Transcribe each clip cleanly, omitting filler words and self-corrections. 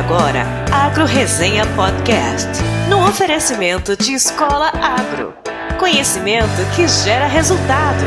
agora Agro Resenha Podcast, no oferecimento de Escola Agro. Conhecimento que gera resultado.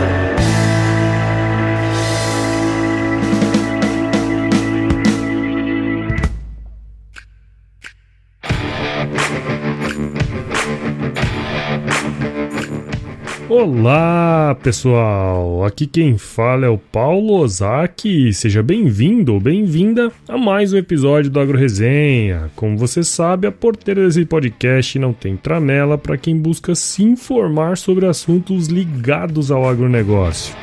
Olá pessoal, aqui quem fala é o Paulo Ozaki, seja bem-vindo ou bem-vinda a mais um episódio do Agro Resenha. Como você sabe, a porteira desse podcast não tem tramela para quem busca se informar sobre assuntos ligados ao agronegócio.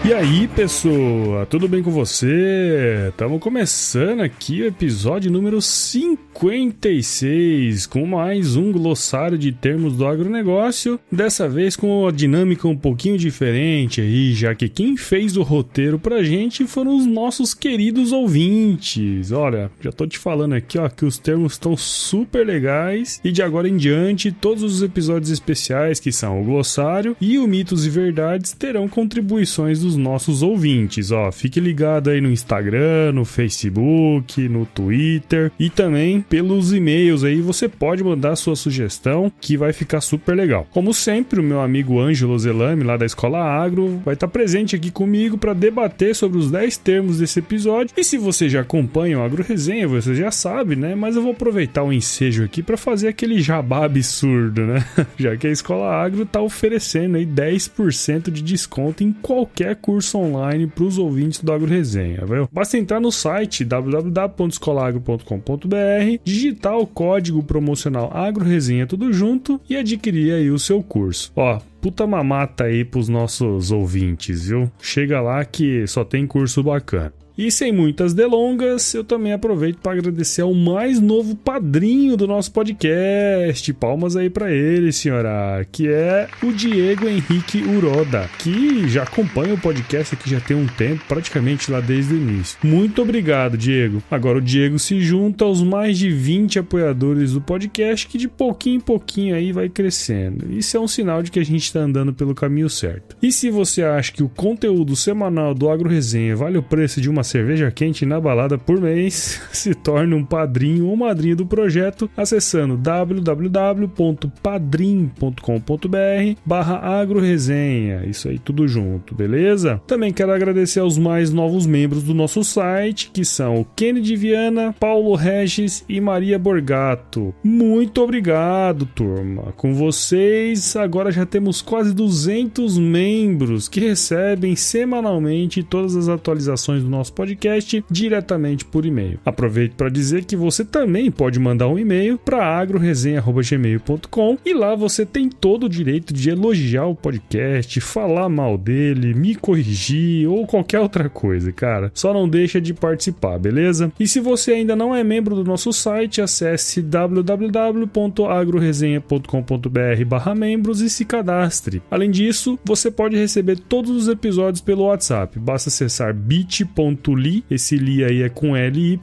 E aí pessoa, tudo bem com você? Estamos começando aqui o episódio número 56 com mais um glossário de termos do agronegócio, dessa vez com uma dinâmica um pouquinho diferente aí, já que quem fez o roteiro pra gente foram os nossos queridos ouvintes. Olha, já tô te falando aqui ó, que os termos estão super legais e de agora em diante todos os episódios especiais que são o glossário e o mitos e verdades terão contribuições dos nossos ouvintes, ó, fique ligado aí no Instagram, no Facebook, no Twitter e também pelos e-mails aí você pode mandar sua sugestão que vai ficar super legal. Como sempre, o meu amigo Ângelo Zelame lá da Escola Agro vai estar presente aqui comigo para debater sobre os 10 termos desse episódio e se você já acompanha o Agro Resenha, você já sabe, né, mas eu vou aproveitar o ensejo aqui para fazer aquele jabá absurdo, né, já que a Escola Agro tá oferecendo aí 10% de desconto em qualquer curso online para os ouvintes do Agro Resenha, viu? Basta entrar no site www.escolagro.com.br, digitar o código promocional Agro Resenha tudo junto e adquirir aí o seu curso. Ó, puta mamata aí pros nossos ouvintes, viu? Chega lá que só tem curso bacana. E sem muitas delongas, eu também aproveito para agradecer ao mais novo padrinho do nosso podcast. Palmas aí para ele, senhora, que é o Diego Henrique Uroda, que já acompanha o podcast aqui já tem um tempo, praticamente lá desde o início. Muito obrigado, Diego. Agora o Diego se junta aos mais de 20 apoiadores do podcast, que de pouquinho em pouquinho aí vai crescendo. Isso é um sinal de que a gente está andando pelo caminho certo. E se você acha que o conteúdo semanal do Agro Resenha vale o preço de uma cerveja quente na balada por mês, se torne um padrinho ou madrinha do projeto acessando www.padrim.com.br/agroresenha. Isso aí tudo junto, beleza? Também quero agradecer aos mais novos membros do nosso site, que são o Kennedy Viana, Paulo Regis e Maria Borgato. Muito obrigado, turma. Com vocês, agora já temos quase 200 membros que recebem semanalmente todas as atualizações do nosso podcast diretamente por e-mail. Aproveito para dizer que você também pode mandar um e-mail para agroresenha@gmail.com e lá você tem todo o direito de elogiar o podcast, falar mal dele, me corrigir ou qualquer outra coisa, cara. Só não deixa de participar, beleza? E se você ainda não é membro do nosso site, acesse www.agroresenha.com.br/membros e se cadastre. Além disso, você pode receber todos os episódios pelo WhatsApp. Basta acessar bit.ly, esse li aí é com LY,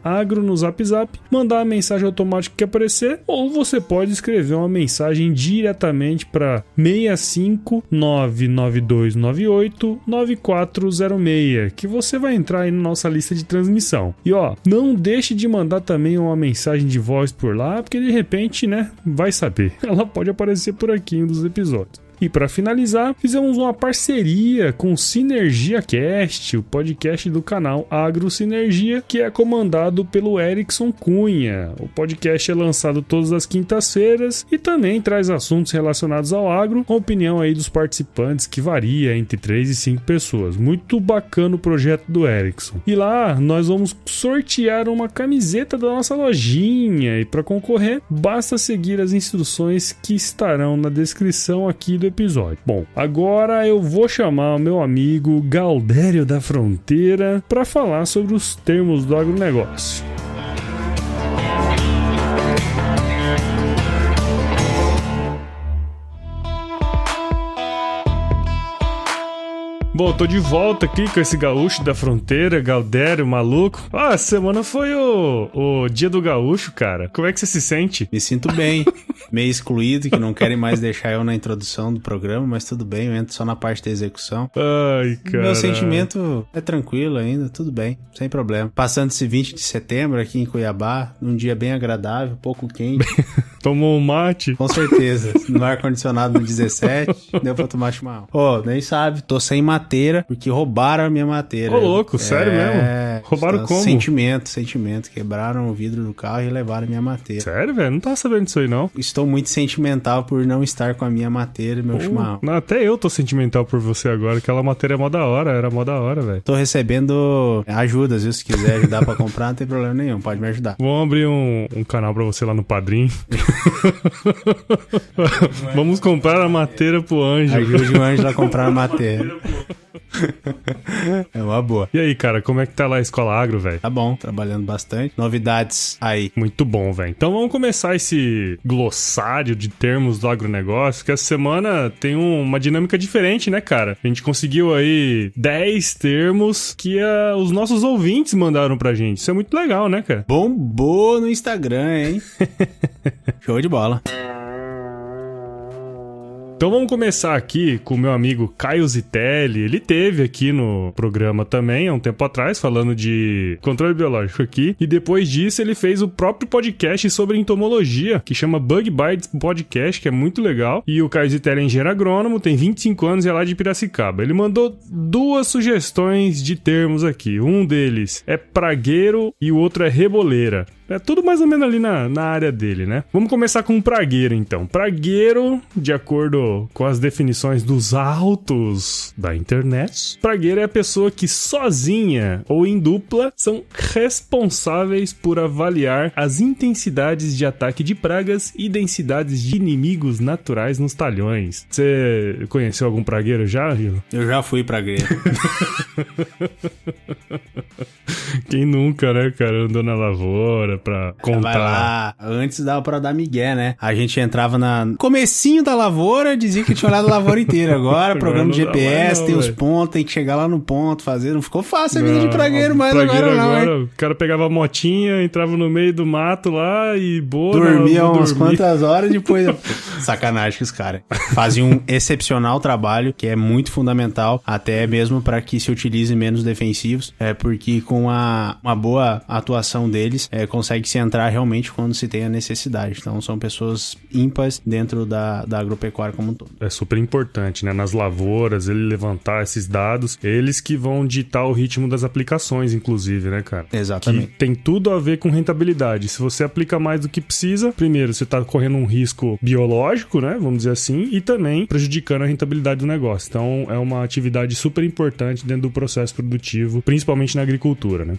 /agro no Zap Zap, mandar a mensagem automática que aparecer, ou você pode escrever uma mensagem diretamente para 65992989406, que você vai entrar aí na nossa lista de transmissão. E ó, não deixe de mandar também uma mensagem de voz por lá, porque de repente, né, vai saber, ela pode aparecer por aqui em um dos episódios. E para finalizar, fizemos uma parceria com o Sinergia Cast, o podcast do canal Agro Sinergia, que é comandado pelo Erickson Cunha. O podcast é lançado todas as quintas-feiras e também traz assuntos relacionados ao agro, com a opinião aí dos participantes, que varia entre 3 e 5 pessoas. Muito bacana o projeto do Erickson. E lá nós vamos sortear uma camiseta da nossa lojinha, e para concorrer, basta seguir as instruções que estarão na descrição aqui do episódio. Bom, agora eu vou chamar o meu amigo Galdério da Fronteira para falar sobre os termos do agronegócio. Bom, tô de volta aqui com esse gaúcho da fronteira, Galdério, maluco. Ah, essa semana foi o dia do gaúcho, cara. Como é que você se sente? Me sinto bem, meio excluído, que não querem mais deixar eu na introdução do programa, mas tudo bem, eu entro só na parte da execução. Ai, cara. Meu sentimento é tranquilo ainda, tudo bem, sem problema. Passando esse 20 de setembro aqui em Cuiabá, num dia bem agradável, pouco quente. Tomou um mate? Com certeza. No ar-condicionado no 17, deu pra tomar chimarrão. Nem sabe, tô sem mateira, porque roubaram a minha mateira. Ô, louco, sério mesmo? Roubaram como? Sentimento. Quebraram o vidro do carro e levaram a minha mateira. Sério, velho? Não tava sabendo disso aí, não. Estou muito sentimental por não estar com a minha mateira e meu chimarrão. Não, até eu tô sentimental por você agora. Aquela matéria é mó da hora, era mó da hora, velho. Tô recebendo ajudas, viu? Se quiser ajudar pra comprar, não tem problema nenhum, pode me ajudar. Vamos abrir um canal pra você lá no Padrim. Vamos comprar a mateira pro Ângelo. Ajude o Ângelo a comprar a mateira. É uma boa. E aí, cara, como é que tá lá a Escola Agro, velho? Tá bom, trabalhando bastante. Novidades aí. Muito bom, velho. Então vamos começar esse glossário de termos do agronegócio, que essa semana tem uma dinâmica diferente, né, cara? A gente conseguiu aí 10 termos que os nossos ouvintes mandaram pra gente. Isso é muito legal, né, cara? Bombou no Instagram, hein? Show de bola. Então vamos começar aqui com o meu amigo Caio Zitelli. Ele teve aqui no programa também, há um tempo atrás, falando de controle biológico aqui. E depois disso ele fez o próprio podcast sobre entomologia, que chama Bug Bites Podcast, que é muito legal. E o Caio Zitelli é engenheiro agrônomo, tem 25 anos e é lá de Piracicaba. Ele mandou 2 sugestões de termos aqui. Um deles é pragueiro e o outro é reboleira. É tudo mais ou menos ali na área dele, né? Vamos começar com pragueiro, então. Pragueiro, de acordo com as definições dos autos da internet, pragueiro é a pessoa que sozinha ou em dupla são responsáveis por avaliar as intensidades de ataque de pragas e densidades de inimigos naturais nos talhões. Você conheceu algum pragueiro já, Gil? Eu já fui pragueiro. Quem nunca, né, cara? Andou na lavoura pra contar. Vai lá. Antes dava pra dar migué, né? A gente entrava no comecinho da lavoura, dizia que tinha olhado a lavoura inteira. Agora programa de GPS, não, tem os pontos, tem que chegar lá no ponto, fazer. Não ficou fácil a vida de pragueiro mais agora não, hein? O cara pegava a motinha, entrava no meio do mato lá e boa. Dormia umas quantas horas depois. Sacanagem com os caras. Faziam um excepcional trabalho, que é muito fundamental, até mesmo para que se utilize menos defensivos, porque com uma boa atuação deles, consegue se entrar realmente quando se tem a necessidade. Então são pessoas ímpares dentro da agropecuária como um todo. É super importante, né? Nas lavouras, ele levantar esses dados, eles que vão ditar o ritmo das aplicações, inclusive, né, cara? Exatamente. Que tem tudo a ver com rentabilidade. Se você aplica mais do que precisa, primeiro, você tá correndo um risco biológico, né? Vamos dizer assim, e também prejudicando a rentabilidade do negócio. Então, é uma atividade super importante dentro do processo produtivo, principalmente na agricultura, né?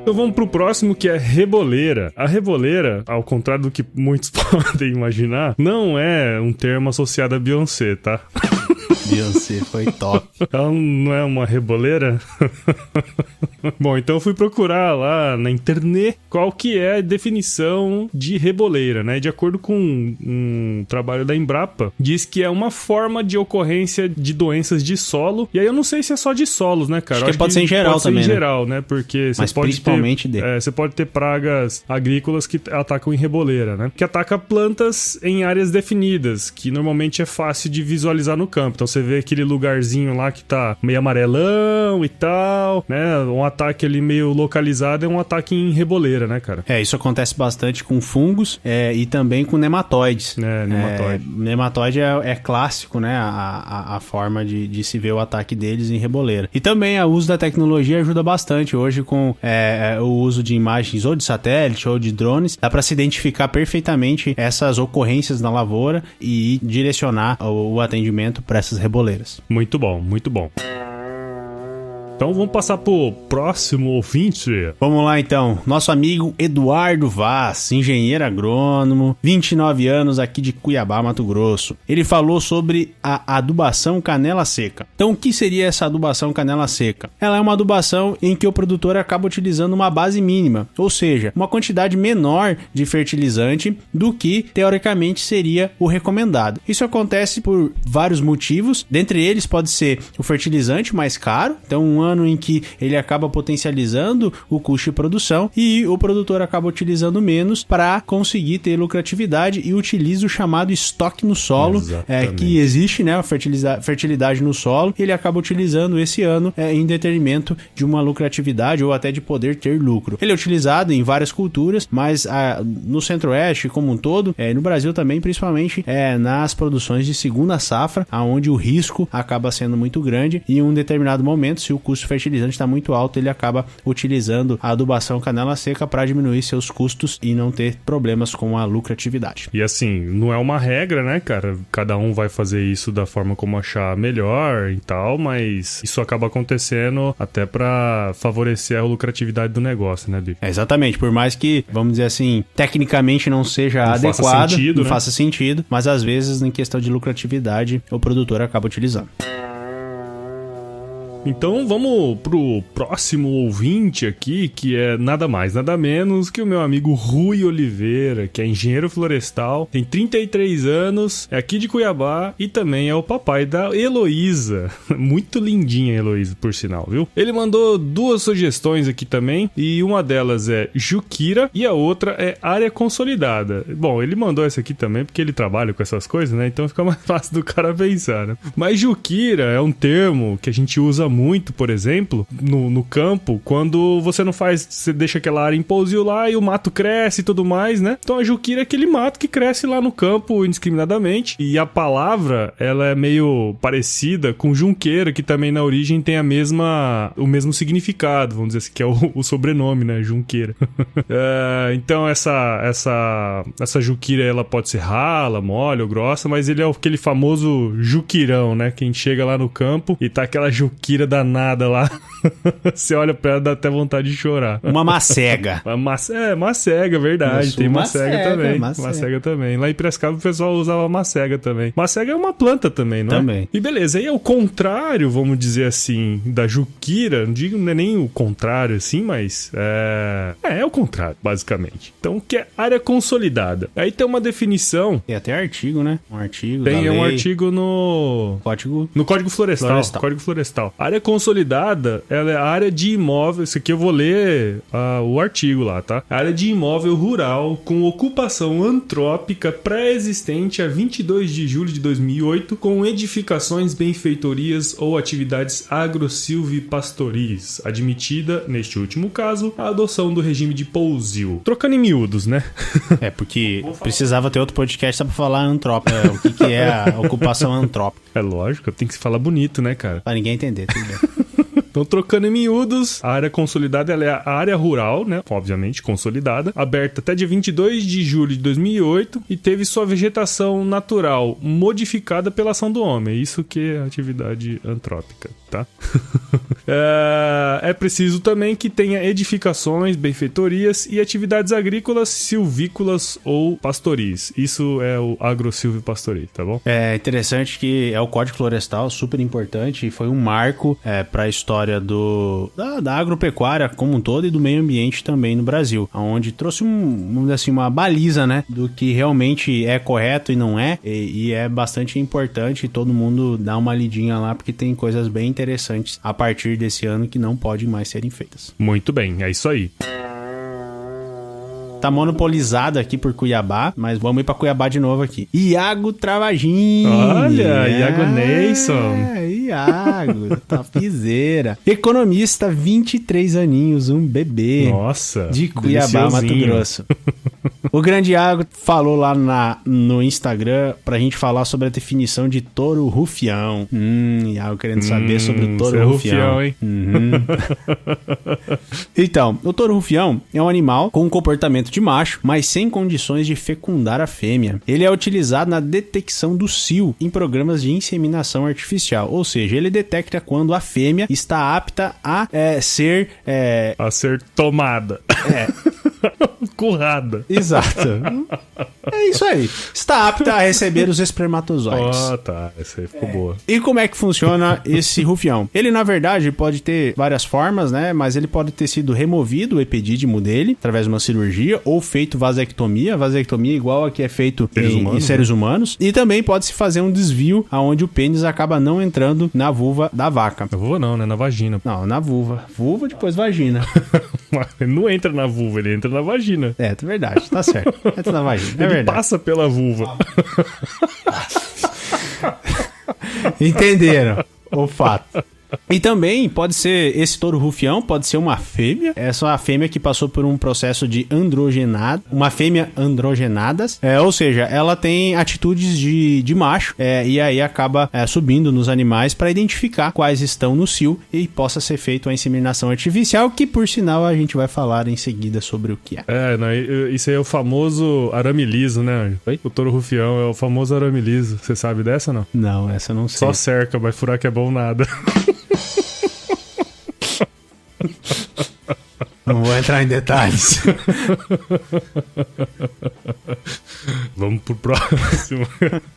Então vamos pro próximo, que é reboleira. A reboleira, ao contrário do que muitos podem imaginar, não é um termo associado a Beyoncé, tá? Beyoncé foi top. Ela não é uma reboleira? Bom, então eu fui procurar lá na internet qual que é a definição de reboleira, né? De acordo com um trabalho da Embrapa, diz que é uma forma de ocorrência de doenças de solo. E aí eu não sei se é só de solos, né, cara? Acho que pode ser em geral também, né? Pode ser em geral, né? Porque você pode principalmente você pode ter pragas agrícolas que atacam em reboleira, né? Que ataca plantas em áreas definidas, que normalmente é fácil de visualizar no campo. Então você vê aquele lugarzinho lá que tá meio amarelão e tal, né? Um ataque ali meio localizado é um ataque em reboleira, né, cara? Isso acontece bastante com fungos e também com nematóides. Nematóide. Nematóide é clássico, né? A forma de se ver o ataque deles em reboleira. E também o uso da tecnologia ajuda bastante. Hoje com o uso de imagens ou de satélite ou de drones, dá para se identificar perfeitamente essas ocorrências na lavoura e direcionar o atendimento para essas reboleiras. Muito bom, muito bom. Então vamos passar pro próximo ouvinte. Vamos lá então, nosso amigo Eduardo Vaz, engenheiro agrônomo, 29 anos aqui de Cuiabá, Mato Grosso. Ele falou sobre a adubação canela seca. Então o que seria essa adubação canela seca? Ela é uma adubação em que o produtor acaba utilizando uma base mínima, ou seja, uma quantidade menor de fertilizante do que teoricamente seria o recomendado. Isso acontece por vários motivos, dentre eles pode ser o fertilizante mais caro, então um ano em que ele acaba potencializando o custo de produção e o produtor acaba utilizando menos para conseguir ter lucratividade e utiliza o chamado estoque no solo, que existe, né, a fertilidade no solo, e ele acaba utilizando esse ano em detrimento de uma lucratividade ou até de poder ter lucro. Ele é utilizado em várias culturas, mas no centro-oeste como um todo, no Brasil também, principalmente nas produções de segunda safra, onde o risco acaba sendo muito grande e em um determinado momento, se o custo fertilizante está muito alto, ele acaba utilizando a adubação canela seca para diminuir seus custos e não ter problemas com a lucratividade. E assim, não é uma regra, né, cara? Cada um vai fazer isso da forma como achar melhor e tal, mas isso acaba acontecendo até para favorecer a lucratividade do negócio, né, Bico? Exatamente, por mais que, vamos dizer assim, tecnicamente não seja adequado, não faça sentido, mas às vezes em questão de lucratividade o produtor acaba utilizando. Então vamos pro próximo ouvinte aqui, que é nada mais, nada menos que o meu amigo Rui Oliveira, que é engenheiro florestal, tem 33 anos, é aqui de Cuiabá e também é o papai da Heloísa. Muito lindinha a Heloísa, por sinal, viu? Ele mandou 2 sugestões aqui também, e uma delas é Juquira e a outra é área consolidada. Bom, ele mandou essa aqui também porque ele trabalha com essas coisas, né? Então fica mais fácil do cara pensar, né? Mas Juquira é um termo que a gente usa muito, por exemplo, no campo, quando você não faz, você deixa aquela área em pousio lá e o mato cresce e tudo mais, né? Então a juquira é aquele mato que cresce lá no campo indiscriminadamente, e a palavra, ela é meio parecida com junqueira, que também na origem tem o mesmo significado, vamos dizer assim, que é o sobrenome, né? Junqueira. Então essa juquira, ela pode ser rala, mole ou grossa, mas ele é aquele famoso juquirão, né? Que a gente chega lá no campo e tá aquela juquira danada lá. Você olha pra ela, dá até vontade de chorar. Uma macega. Macega, verdade. Tem macega também. Macega também. Lá em Piracicaba o pessoal usava macega também. Macega é uma planta também, não é? Também. E beleza, aí é o contrário, vamos dizer assim, da juquira. Não digo, não é nem o contrário assim, mas é o contrário, basicamente. Então, que é área consolidada. Aí tem uma definição. Tem até artigo, né? Um artigo Tem um artigo no Código Florestal. Código Florestal. A área consolidada, ela é a área de imóvel. Isso aqui eu vou ler o artigo lá, tá? A área de imóvel rural com ocupação antrópica pré-existente a 22 de julho de 2008, com edificações, benfeitorias ou atividades agro-silvipastoris, admitida, neste último caso, a adoção do regime de pousio. Trocando em miúdos, né? Porque precisava ter outro podcast só pra falar antrópica. O que é a ocupação antrópica? É lógico, tem que se falar bonito, né, cara? Pra ninguém entender, tudo bem. Então, trocando em miúdos, a área consolidada, ela é a área rural, né? Obviamente, consolidada, aberta até dia 22 de julho de 2008 e teve sua vegetação natural modificada pela ação do homem. Isso que é atividade antrópica, tá? É preciso também que tenha edificações, benfeitorias e atividades agrícolas, silvícolas ou pastoris. Isso é o agro-silvipastoris, tá bom? É interessante que é o Código Florestal, super importante, e foi um marco para a história da agropecuária como um todo e do meio ambiente também no Brasil, onde trouxe vamos dizer assim, uma baliza, né, do que realmente é correto e não é, e é bastante importante todo mundo dar uma lidinha lá, porque tem coisas bem interessantes a partir desse ano que não podem mais serem feitas. Muito bem, é isso aí. Tá monopolizada aqui por Cuiabá, mas vamos ir pra Cuiabá de novo aqui. Iago Travagin. Olha, Iago Neison. Iago, topzera. Economista, 23 aninhos, um bebê. Nossa. De Cuiabá, Mato Grosso. O Grande Iago falou lá no Instagram pra gente falar sobre a definição de touro rufião. Iago querendo saber sobre o touro rufião. Hein? Então, o touro rufião é um animal com um comportamento de macho, mas sem condições de fecundar a fêmea. Ele é utilizado na detecção do cio em programas de inseminação artificial, ou seja, ele detecta quando a fêmea está apta a ser tomada. Currada. Exato. É isso aí. Está apta a receber os espermatozoides. Tá. Essa aí ficou boa. E como é que funciona esse rufião? Ele, na verdade, pode ter várias formas, né? Mas ele pode ter sido removido, o epidídimo dele, através de uma cirurgia, ou feito vasectomia. Vasectomia igual a que é feito em seres humanos. E também pode-se fazer um desvio, onde o pênis acaba não entrando na vulva da vaca. Na vulva não, né? Na vagina. Não, na vulva. Vulva, depois vagina. Ele não entra na vulva, ele entra na vagina. É verdade, tá certo. Entra na vagina, é ele verdade. Passa pela vulva. Entenderam o fato. E também pode ser, esse touro rufião pode ser uma fêmea. Essa é uma fêmea que passou por um processo de androgenado. Uma fêmea androgenadas. Ou seja, ela tem atitudes de macho. E aí acaba subindo nos animais para identificar quais estão no cio e possa ser feita a inseminação artificial, que por sinal a gente vai falar em seguida sobre o que é. Isso aí é o famoso arame liso, né? Oi? O touro rufião é o famoso arame liso. Você sabe dessa, não? Não, essa eu não sei. Só cerca, vai furar que é bom nada. Não vou entrar em detalhes. Vamos pro próximo.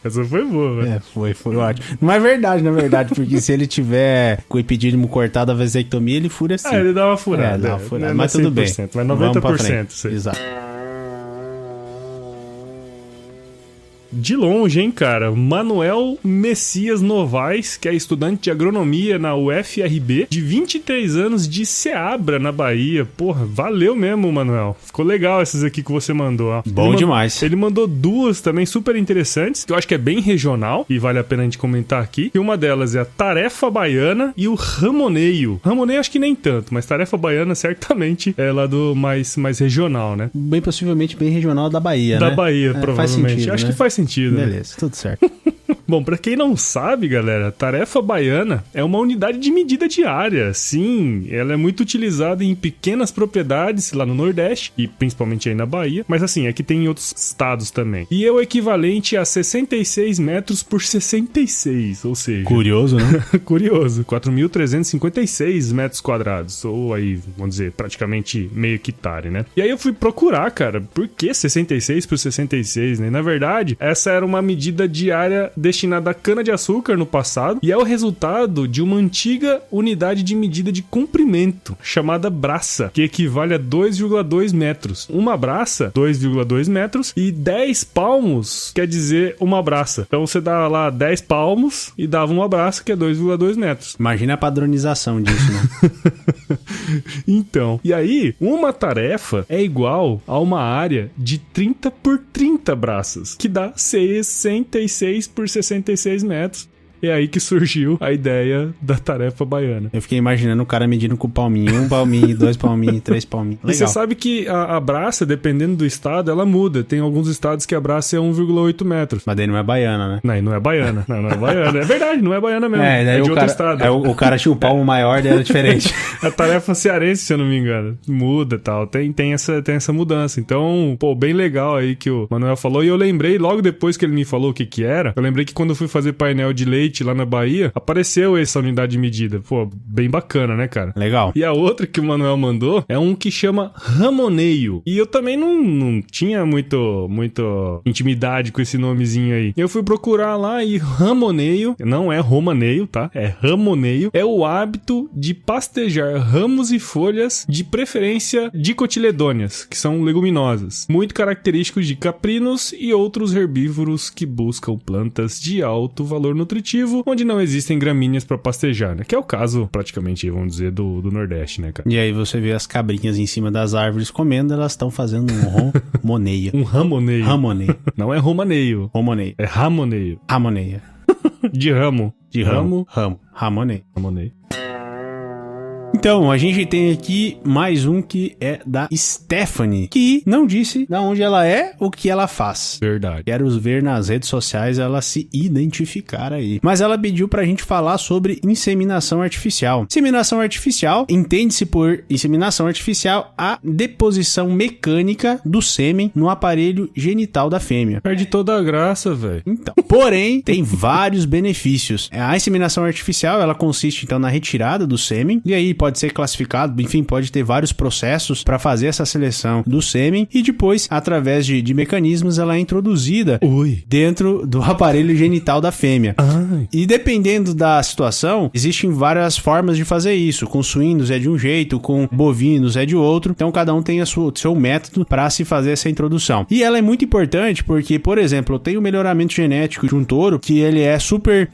Essa foi boa, velho. Foi ótimo. Não é verdade, na verdade, porque se ele tiver com o epidídimo cortado a vasectomia, ele fura sim. Ele dá uma furada. Dá uma furada, mas tudo bem. Mas 90%. Isso aí. Exato. De longe, hein, cara? Manuel Messias Novaes, que é estudante de agronomia na UFRB, de 23 anos, de Ceabra, na Bahia. Porra, valeu mesmo, Manuel. Ficou legal essas aqui que você mandou, ó. Bom demais. Ele mandou duas também super interessantes, que eu acho que é bem regional e vale a pena a gente comentar aqui. E uma delas é a tarefa baiana e o ramoneio. Ramoneio acho que nem tanto, mas tarefa baiana certamente é lá do mais regional, né? Bem possivelmente bem regional da Bahia, né? Da Bahia, provavelmente. Faz sentido, acho né? que faz sentido. Beleza, tudo certo. Bom, pra quem não sabe, galera, tarefa baiana é uma unidade de medida diária. Sim, ela é muito utilizada em pequenas propriedades lá no Nordeste e principalmente aí na Bahia, mas assim, aqui tem em outros estados também. E é o equivalente a 66 metros por 66, ou seja... Curioso, né? Curioso, 4.356 metros quadrados, ou aí, vamos dizer, praticamente meio hectare, né? E aí eu fui procurar, cara, por que 66 por 66, né? Na verdade, essa era uma medida diária destinada a cana-de-açúcar no passado e é o resultado de uma antiga unidade de medida de comprimento chamada braça, que equivale a 2,2 metros. Uma braça, 2,2 metros, e 10 palmos quer dizer uma braça. Então você dá lá 10 palmos e dava uma braça, que é 2,2 metros. Imagina a padronização disso, né? Então, e aí, uma tarefa é igual a uma área de 30 por 30 braças, que dá 66 por 66 metros. É aí que surgiu a ideia da tarefa baiana. Eu fiquei imaginando o cara medindo com palminho, 1 palminho, 2 palminhos, 3 palminhos. Legal. E você sabe que a braça, dependendo do estado, ela muda. Tem alguns estados que a braça é 1,8 metros. Mas daí não é baiana, né? Não é baiana. Não é baiana. É verdade, não é baiana mesmo. Daí é de outro cara, estado. O cara tinha o palmo maior, daí era diferente. A tarefa cearense, se eu não me engano. Muda e tal. Tem essa mudança. Então, pô, bem legal aí que o Manuel falou. E eu lembrei, logo depois que ele me falou o que era, eu lembrei que quando eu fui fazer painel de leite lá na Bahia, apareceu essa unidade de medida. Pô, bem bacana, né, cara? Legal. E a outra que o Manuel mandou é um que chama ramoneio. E eu também não tinha muito intimidade com esse nomezinho aí. Eu fui procurar lá e ramoneio, não é romaneio, tá? É ramoneio. É o hábito de pastejar ramos e folhas, de preferência dicotiledôneas, que são leguminosas, muito característicos de caprinos e outros herbívoros que buscam plantas de alto valor nutritivo, onde não existem gramíneas pra pastejar, né? Que é o caso, praticamente, vamos dizer, do Nordeste, né, cara? E aí você vê as cabrinhas em cima das árvores comendo, elas estão fazendo um ramoneio. Um ramoneio. Ramoneio. Não é romaneio. Romaneio. É ramoneio. Ramoneio. De ramo. De ramo. Ramo. Ramoneio. Ramoneio. Então, a gente tem aqui mais um que é da Stephanie, que não disse de onde ela é, o que ela faz. Verdade. Quero ver nas redes sociais ela se identificar aí. Mas ela pediu pra gente falar sobre inseminação artificial. Inseminação artificial, entende-se por inseminação artificial a deposição mecânica do sêmen no aparelho genital da fêmea. Perde toda a graça, velho. Então, porém, tem vários benefícios. A inseminação artificial, ela consiste então na retirada do sêmen, e aí pode ser classificado, enfim, pode ter vários processos para fazer essa seleção do sêmen, e depois, através de mecanismos, ela é introduzida dentro do aparelho genital da fêmea. E dependendo da situação, existem várias formas de fazer isso. Com suínos é de um jeito, com bovinos é de outro, então cada um tem o seu método para se fazer essa introdução. E ela é muito importante porque, por exemplo, eu tenho o melhoramento genético de um touro que ele é super,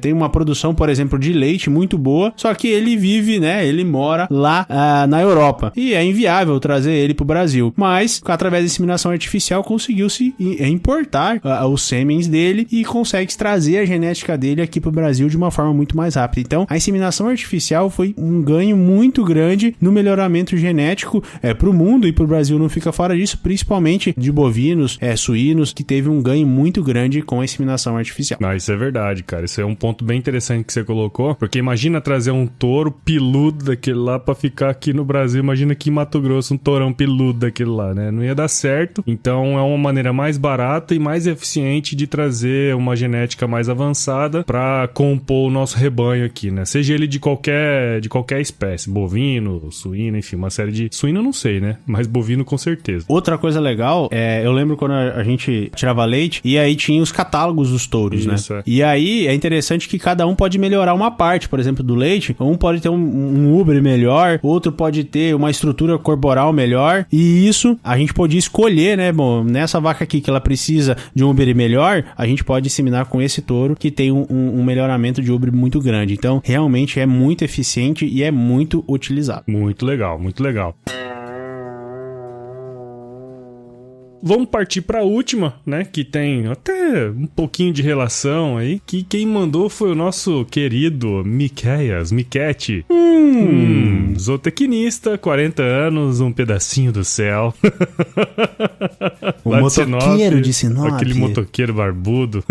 tem uma produção, por exemplo, de leite muito boa, só que ele vive, né, ele mora lá na Europa e é inviável trazer ele pro Brasil, mas através da inseminação artificial conseguiu-se importar os sêmens dele e consegue trazer a genética dele aqui pro Brasil de uma forma muito mais rápida. Então, a inseminação artificial foi um ganho muito grande no melhoramento genético pro mundo, e pro Brasil não fica fora disso, principalmente de bovinos, suínos, que teve um ganho muito grande com a inseminação artificial. Não, isso é verdade, cara. Isso é um ponto bem interessante que você colocou, porque imagina trazer um touro peludo daquele lá pra ficar aqui no Brasil. Imagina aqui em Mato Grosso um tourão peludo daquele lá, né? Não ia dar certo. Então é uma maneira mais barata e mais eficiente de trazer uma genética mais avançada pra compor o nosso rebanho aqui, né? Seja ele de qualquer espécie, bovino, suíno, enfim, uma série de... Suíno eu não sei, né? Mas bovino com certeza. Outra coisa legal, eu lembro quando a gente tirava leite, e aí tinha os catálogos dos touros, isso, né? E aí é interessante que cada um pode melhorar uma parte, por exemplo, do leite. Um pode ter um úbere melhor, outro pode ter uma estrutura corporal melhor, e isso a gente podia escolher, né? Bom, nessa vaca aqui que ela precisa de um úbere melhor, a gente pode inseminar com esse touro que tem um melhoramento de úbere muito grande. Então, realmente é muito eficiente e é muito utilizado. Muito legal, muito legal. Vamos partir para a última, né? Que tem até um pouquinho de relação aí. Que quem mandou foi o nosso querido Miquete. Zootecnista, 40 anos, um pedacinho do céu. O motoqueiro de Sinop. Aquele motoqueiro barbudo.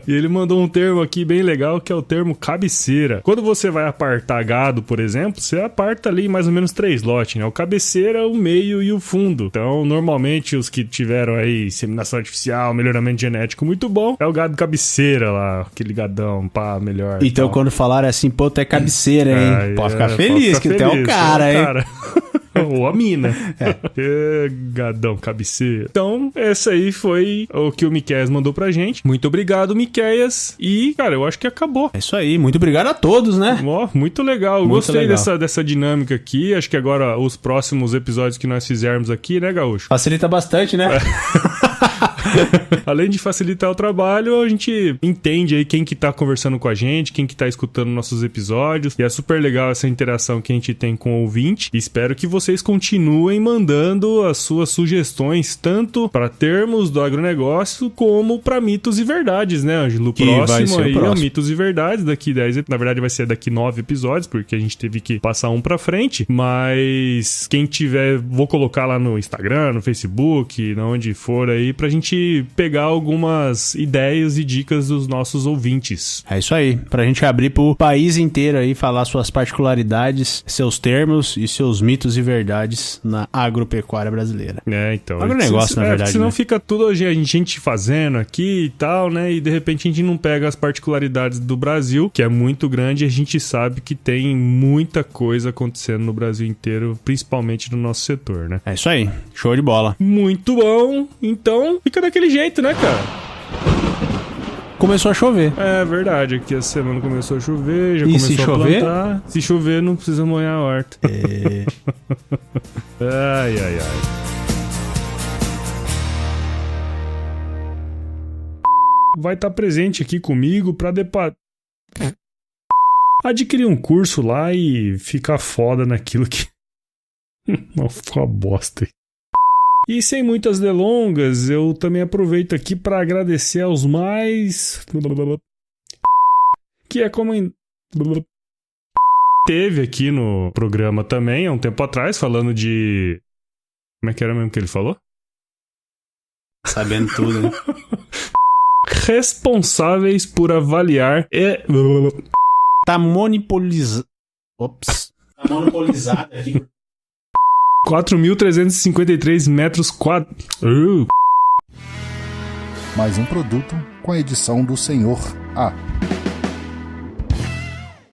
E ele mandou um termo aqui bem legal, que é o termo cabeceira. Quando você vai apartar gado, por exemplo, você aparta ali mais ou menos 3 lotes, né? O cabeceira, o meio e o fundo. Então, normalmente os que tiveram aí inseminação artificial, melhoramento genético muito bom, é o gado cabeceira lá, aquele gadão, pá, melhor. Então, quando falaram assim, pô, tu é cabeceira, hein? Pode ficar feliz, que tu é o cara, hein? Ou a mina. Gadão, cabeceira. Então, essa aí foi o que o Miqueias mandou pra gente. Muito obrigado, Miqueias. E, cara, eu acho que acabou. É isso aí. Muito obrigado a todos, né? Muito legal. Muito Gostei legal. dessa dinâmica aqui. Acho que agora os próximos episódios que nós fizermos aqui, né, Gaúcho? Facilita bastante, né? Além de facilitar o trabalho, a gente entende aí quem que tá conversando com a gente, quem que tá escutando nossos episódios, e é super legal essa interação que a gente tem com o ouvinte. Espero que vocês continuem mandando as suas sugestões, tanto para termos do agronegócio, como para mitos e verdades, né, Ângelo? Próximo aí, mitos e verdades, daqui 10, na verdade vai ser daqui 9 episódios, porque a gente teve que passar um pra frente, mas quem tiver, vou colocar lá no Instagram, no Facebook, onde for aí, pra gente pegar algumas ideias e dicas dos nossos ouvintes. É isso aí, pra gente abrir pro país inteiro aí, falar suas particularidades, seus termos e seus mitos e verdades na agropecuária brasileira. Então. Agronegócio, na verdade. Senão né? fica tudo a gente fazendo aqui e tal, né? E de repente a gente não pega as particularidades do Brasil, que é muito grande, e a gente sabe que tem muita coisa acontecendo no Brasil inteiro, principalmente no nosso setor, né? É isso aí, show de bola. Muito bom. Então, fica daquele jeito, né, cara? Começou a chover. É verdade, aqui a semana começou a chover, já e começou se a chover? plantar. Se chover, não precisa molhar a horta. Ai. Vai estar presente aqui comigo pra adquirir um curso lá e ficar foda naquilo que... Não, ficou uma bosta aí. E sem muitas delongas, eu também aproveito aqui para agradecer aos mais... Que é como... teve aqui no programa também, há um tempo atrás, falando de... Como é que era mesmo que ele falou? Sabendo tudo, né? Responsáveis por avaliar e... Tá monopolizado. Ops. Tá monopolizado aqui. 4.353 metros quadrados. Mais um produto com a edição do Senhor A.